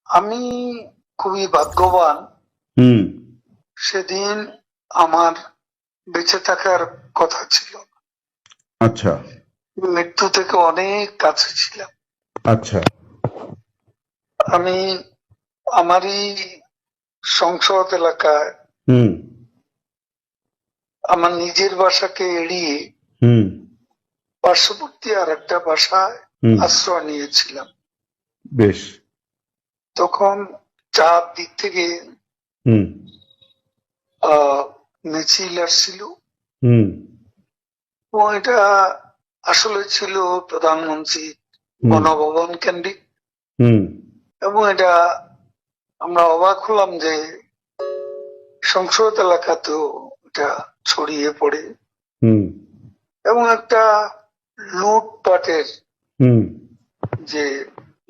আমি খুবই ভাগ্যবান। হুম। সেদিন আমার বেঁচে থাকার কথা ছিল, আচ্ছা মৃত্যু থেকে অনেক কাছে ছিলাম। আচ্ছা। আমি আমারই সংসদ এলাকায় হুম আমার নিজের বাসাকে এড়িয়ে হুম পার্শ্ববর্তী আর একটা বাসায় হুম। আশ্রয় নিয়েছিলাম। বেশ। তখন চারদিক থেকে হুম মিছিল আসছিল হুম এবং এটা আসলে ছিল প্রধানমন্ত্রী হুম গণভবন কেন্দ্রিক। হুম এবং এটা আমরা অবাক হলাম যে সংসদ এলাকাতেও এটা ছড়িয়ে পড়ে হুম এবং একটা লুটপাটের হুম যে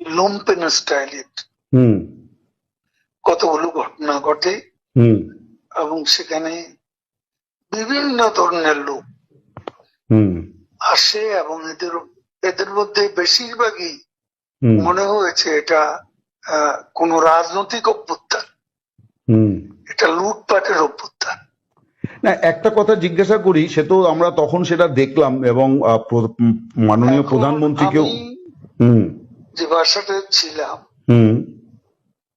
লুম্পেন স্টাইলের হুম কতগুলো ঘটনা ঘটে হুম এবং সেখানে বিভিন্ন ধরনের লোক হুম আসে এবং এদের এদের মধ্যে বেশিরভাগই হুম মনে হয়েছে এটা কোন রাজনৈতিক অভ্যুত্থান, হুম। এটা লুটপাটের অভ্যুত্থান। না, একটা কথা জিজ্ঞাসা করি, সে তো আমরা তখন সেটা দেখলাম এবং মাননীয় এখন প্রধানমন্ত্রীকেও। আমি হুম যে বাসাতে ছিলাম হুম।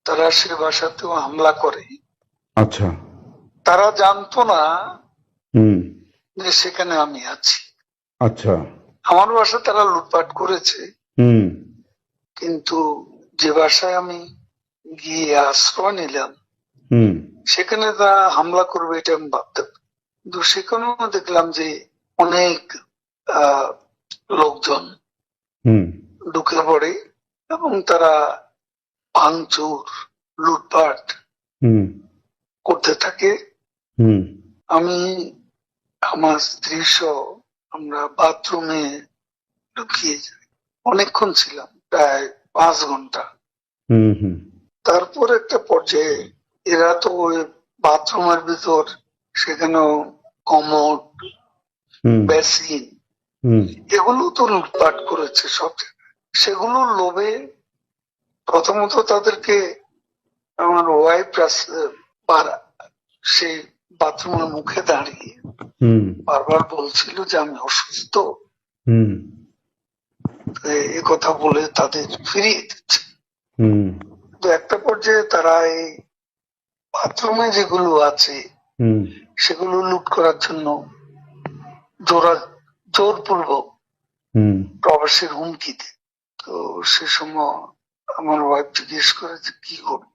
তারা সে বাসাতেও হামলা করে। আচ্ছা। তারা জানতো না হুম। যে সেখানে আমি আছি। আচ্ছা। আমার বাসা তারা লুটপাট করেছে, হুম কিন্তু যে বাসায় আমি গিয়ে আশ্রয় নিলাম হুম সেখানে তারা হামলা করবে এটা আমি ভাবতাম। কিন্তু সেখানেও দেখলাম যে অনেক আহ লোকজন হুম ঢুকে পড়ে এবং তারা ভাঙচুর লুটপাট হুম করতে থাকে। হুম আমি আমার স্ত্রী সহ আমরা বাথরুমে ঢুকিয়ে যাই, অনেকক্ষণ ছিলাম, প্রায় 5 ঘন্টা। হুম হুম তারপর একটা পর্যায়ে এরা তো ওই বাথরুমের ভিতর সেখানেও কমোড হুম বেসিন হুম এগুলো তো লুটপাট করেছে সব জায়গায়। সেগুলোর লোভে প্রথমত তাদেরকে আমার ওয়াইফ সেই বাথরুমের মুখে দাঁড়িয়ে হুম বারবার বলছিল যে আমি অসুস্থ, হুম এ কথা বলে তাদের ফিরিয়ে দিচ্ছে। হুম তো একটা পর্যায়ে তারা এই বাথরুমে যেগুলো আছে হুম সেগুলো লুট করার জন্য জোরা জোরপূর্বক হুম প্রবেশের হুমকি দেয়। তো সে সময় আমার ওয়াইফ জিজ্ঞেস করে যে কি করবো,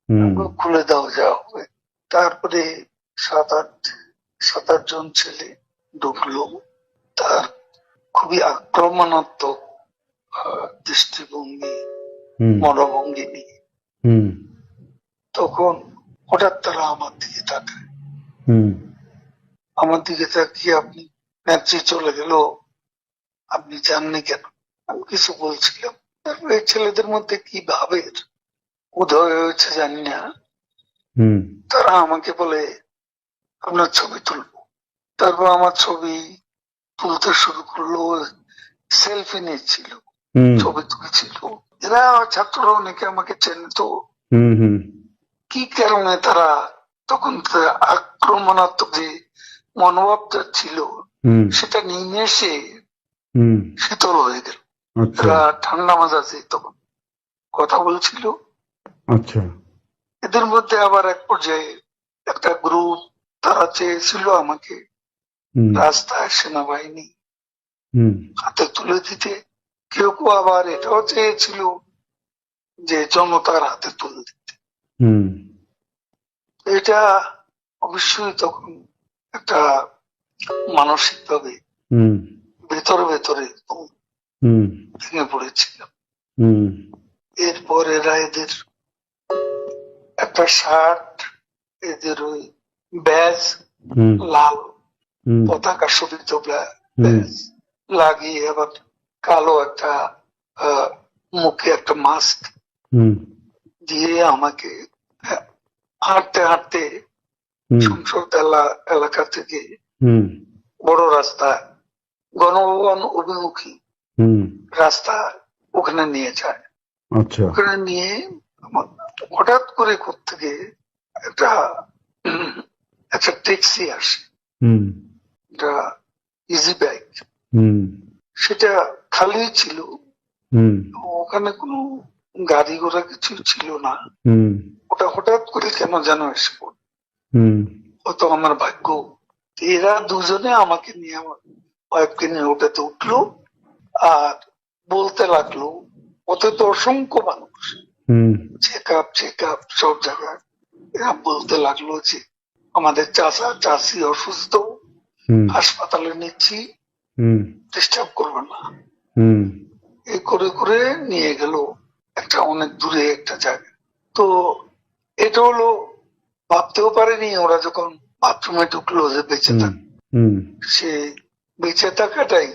হুম খুলে দাও যা হবে। তারপরে সাত আট জন ছেলে ঢুকলো, তার খুবই আক্রমণাত্মক দৃষ্টিভঙ্গি হুম মনোভঙ্গি নিয়ে। হুম তখন হঠাৎ তারা আমার দিকে তাকায়, হুম আমার দিকে তাকিয়ে আপনি নেত্রী চলে গেল, আপনি জাননি কেন? আমি কিছু বলছিলাম। তারপর এই ছেলেদের মধ্যে কি ভাবের উদয় হয়েছে জানি না, হুম তারা আমাকে বলে আপনার ছবি তুলবো। তারপর আমার ছবি তুলতে শুরু করলো, সেলফি নিচ্ছিল, হুম ছবি তুলছিল। এরা ছাত্ররা অনেকে আমাকে চেনে তো, হুম হুম কি কারণে তারা তখন আক্রমণাত্মক যে মনোভাবটা ছিল হুম সেটা নিমেষে হুম। শীতল হয়ে গেল। আচ্ছা এরা ঠান্ডা মাজাজে তখন কথা বলছিল। আচ্ছা। এদের মধ্যে আবার এক পর্যায়ে একটা গ্রুপ তারা চেয়েছিল আমাকে হুম রাস্তায় সেনাবাহিনী হুম হাতে তুলে দিতে। কেউ কেউ আবার এটাও চেয়েছিল যে জনতার হাতে তুলে দিতে। হুম এটা অবশ্যই তখন একটা মানসিক ভাবে হুম ভেতরে ভেতরে হুম ভেঙে পড়েছিলাম। হুম এরপর এরা এদের একটা শার্ট, এদের ওই ব্যাজ, হুম লাল হুম পতাকা শোভিত হুম ব্যাজ লাগিয়ে আবার কালো একটা আহ, মুখে একটা মাস্ক হুম দিয়ে আমাকে আহ, হাঁটতে হাঁটতে হুম সংসদ এলাকা থেকে হুম বড় রাস্তা গণভবন অভিমুখী হুম। রাস্তা ওখানে নিয়ে যায়। আচ্ছা। ওখানে নিয়ে আমার হঠাৎ করে কোত্থেকে একটা একটা ট্যাক্সি আসে, হুম একটা ইজি বাইক, হুম সেটা খালি ছিল। হুম ওখানে কোনো গাড়ি ঘোড়া কিছু ছিল না। হুম ওটা হঠাৎ করে কেন যেন এসে পড়ল। হুম হয়তো আমার ভাগ্য। এরা দুজনে আমাকে নিয়ে, আমার ওয়াইফকে নিয়ে ওটাতে উঠলো আর বলতে লাগলো, ওতে তো অসংখ্য মানুষ, হুম চেক আপ সব জায়গায়। এরা বলতে লাগলো যে আমাদের চাচা চাচি অসুস্থ, হুম হাসপাতালে নিচ্ছি, হুম ডিস্টার্ব করবে না। হুম এই করে করে নিয়ে গেল একটা অনেক দূরে একটা জায়গায়। তো এটা হলো, ভাবতেও পারেনি ওরা যখন বাথরুমে ঢুকলো যে বেঁচে হুম থাক, হুম সে বেঁচে থাকাটাই